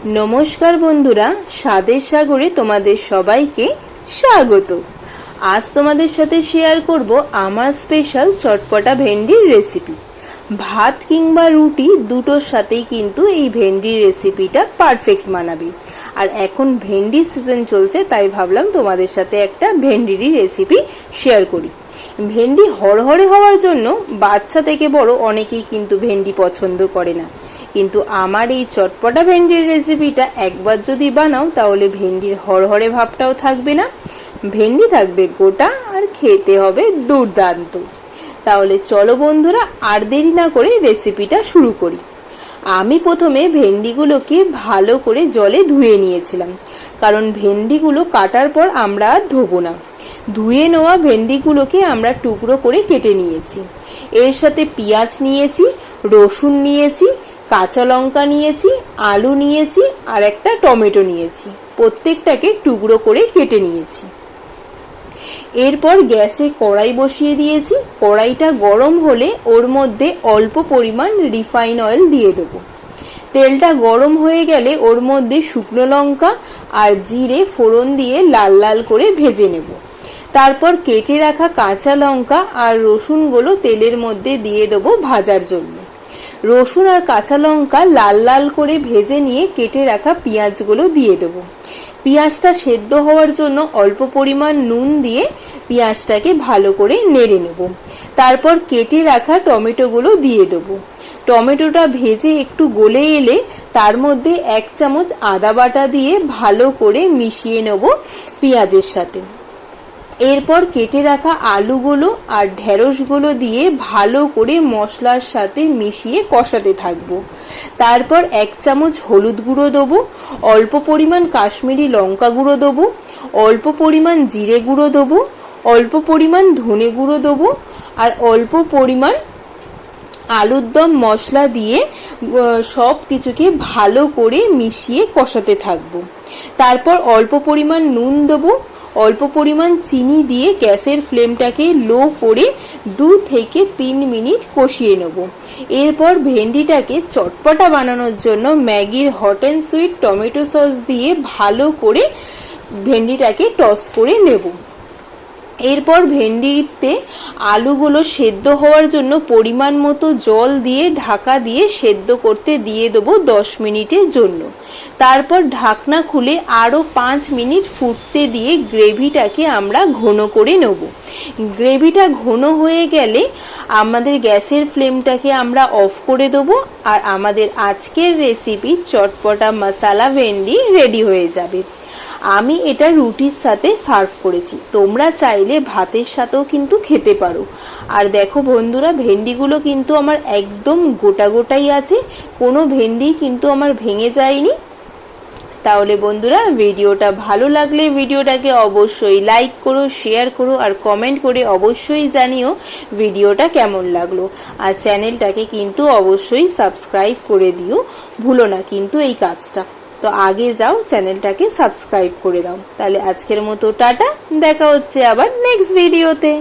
नमस्कार बंधुरा स्वादेर सागरे तोमादेर सबाइके स्वागत। आज तोमादेर साथे शेयर करब आमार स्पेशल चटपटा भेंडिर रेसिपि। भात किंबा रुटी दुटोर साथेई किन्तु एई भेंडिर रेसिपिटा पारफेक्ट मानाबे। और एखन भेंडिर सीजन चलछे ताई भाबलाम तोमादेर साथे एकटा भेंडिर रेसिपि शेयर करी। भेंडी हरहरे हওয়ার জন্য বাচ্চা থেকে বড় অনেকেই কিন্তু ভেন্ডি পছন্দ করে না, কিন্তু আমার এই চটপটা ভেন্ডির রেসিপিটা একবার যদি বানাও তাহলে ভেন্ডির হরহরে ভাবটাও থাকবে না, ভেন্ডি থাকবে গোটা আর খেতে হবে দুর্দান্ত। তাহলে চলো বন্ধুরা আর দেরি না করে রেসিপিটা শুরু করি। আমি প্রথমে ভেন্ডিগুলোকে ভালো করে জলে ধুয়ে নিয়েছিলাম, কারণ ভেন্ডিগুলো কাটার পর আমরা আর ধোবো না। ধুয়ে নেওয়া ভেন্ডিগুলোকে আমরা টুকরো করে কেটে নিয়েছি। এর সাথে পেঁয়াজ নিয়েছি, রসুন নিয়েছি, কাঁচা লঙ্কা নিয়েছি, আলু নিয়েছি আর একটা টমেটো নিয়েছি। প্রত্যেকটাকে টুকরো করে কেটে নিয়েছি। এরপর গ্যাসে কড়াই বসিয়ে দিয়েছি। কড়াইটা গরম হলে ওর মধ্যে অল্প পরিমাণ রিফাইন অয়েল দিয়ে দেবো। তেলটা গরম হয়ে গেলে ওর মধ্যে শুকনো লঙ্কা আর জিরে ফোড়ন দিয়ে লাল লাল করে ভেজে নেব। তারপর কেটে রাখা কাঁচা লঙ্কা আর রসুনগুলো তেলের মধ্যে দিয়ে দেবো ভাজার জন্য। রসুন আর কাঁচা লঙ্কা লাল লাল করে ভেজে নিয়ে কেটে রাখা পেঁয়াজগুলো দিয়ে দেবো। পেঁয়াজটা সেদ্ধ হওয়ার জন্য অল্প পরিমাণ নুন দিয়ে পেঁয়াজটাকে ভালো করে নেড়ে নেব। তারপর কেটে রাখা টমেটোগুলো দিয়ে দেবো। টমেটোটা ভেজে একটু গলে এলে তার মধ্যে 1 চামচ আদা বাটা দিয়ে ভালো করে মিশিয়ে নেব পেঁয়াজের সাথে। এরপর কেটে রাখা আলুগুলো আর ঢেঁড়সগুলো দিয়ে ভালো করে মশলার সাথে মিশিয়ে কষাতে থাকবো। তারপর 1 চামচ হলুদ গুঁড়ো দেবো, অল্প পরিমাণ কাশ্মীরি লঙ্কা গুঁড়ো দেবো, অল্প পরিমাণ জিরে গুঁড়ো দেবো, অল্প পরিমাণ ধনে গুঁড়ো দেবো আর অল্প পরিমাণ আলুর দম মশলা দিয়ে সব কিছুকে ভালো করে মিশিয়ে কষাতে থাকবো। তারপর অল্প পরিমাণ নুন দেবো, অল্প পরিমাণ চিনি দিয়ে গ্যাসের ফ্লেমটাকে লো করে 2 থেকে 3 মিনিট কষিয়ে নেব। এরপর ভেন্ডিটাকে চটপটা বানানোর জন্য ম্যাগির hot and sweet tomato sauce দিয়ে ভালো করে ভেন্ডিটাকে টস করে নেব। এরপর ভেন্ডিতে আলুগুলো সেদ্ধ হওয়ার জন্য পরিমাণ মতো জল দিয়ে ঢাকা দিয়ে সেদ্ধ করতে দিয়ে দেবো 10 মিনিটের জন্য। তারপর ঢাকনা খুলে আরও 5 মিনিট ফুটতে দিয়ে গ্রেভিটাকে আমরা ঘন করে নেব। গ্রেভিটা ঘন হয়ে গেলে আমাদের গ্যাসের ফ্লেমটাকে আমরা অফ করে দেবো আর আমাদের আজকের রেসিপি চটপটা মশলা ভেন্ডি রেডি হয়ে যাবে। আমি এটা রুটির সাথে সার্ভ করেছি, তোমরা চাইলে ভাতের সাথেও কিন্তু খেতে পারো। আর দেখো বন্ধুরা, ভেন্ডিগুলো কিন্তু আমার একদম গোটা গোটাই আছে, কোনো ভেন্ডি কিন্তু আমার ভেঙে যায়নি। তাহলে বন্ধুরা, ভিডিওটা ভালো লাগলে ভিডিওটাকে অবশ্যই লাইক করো, শেয়ার করো আর কমেন্ট করে অবশ্যই জানিও ভিডিওটা কেমন লাগলো। আর চ্যানেলটাকে কিন্তু অবশ্যই সাবস্ক্রাইব করে দিও, ভুলো না কিন্তু এই কাজটা। তো আগে যাও চ্যানেলটাকে সাবস্ক্রাইব করে দাও। তাহলে আজকের মতো টাটা, দেখা হচ্ছে আবার নেক্সট ভিডিওতে।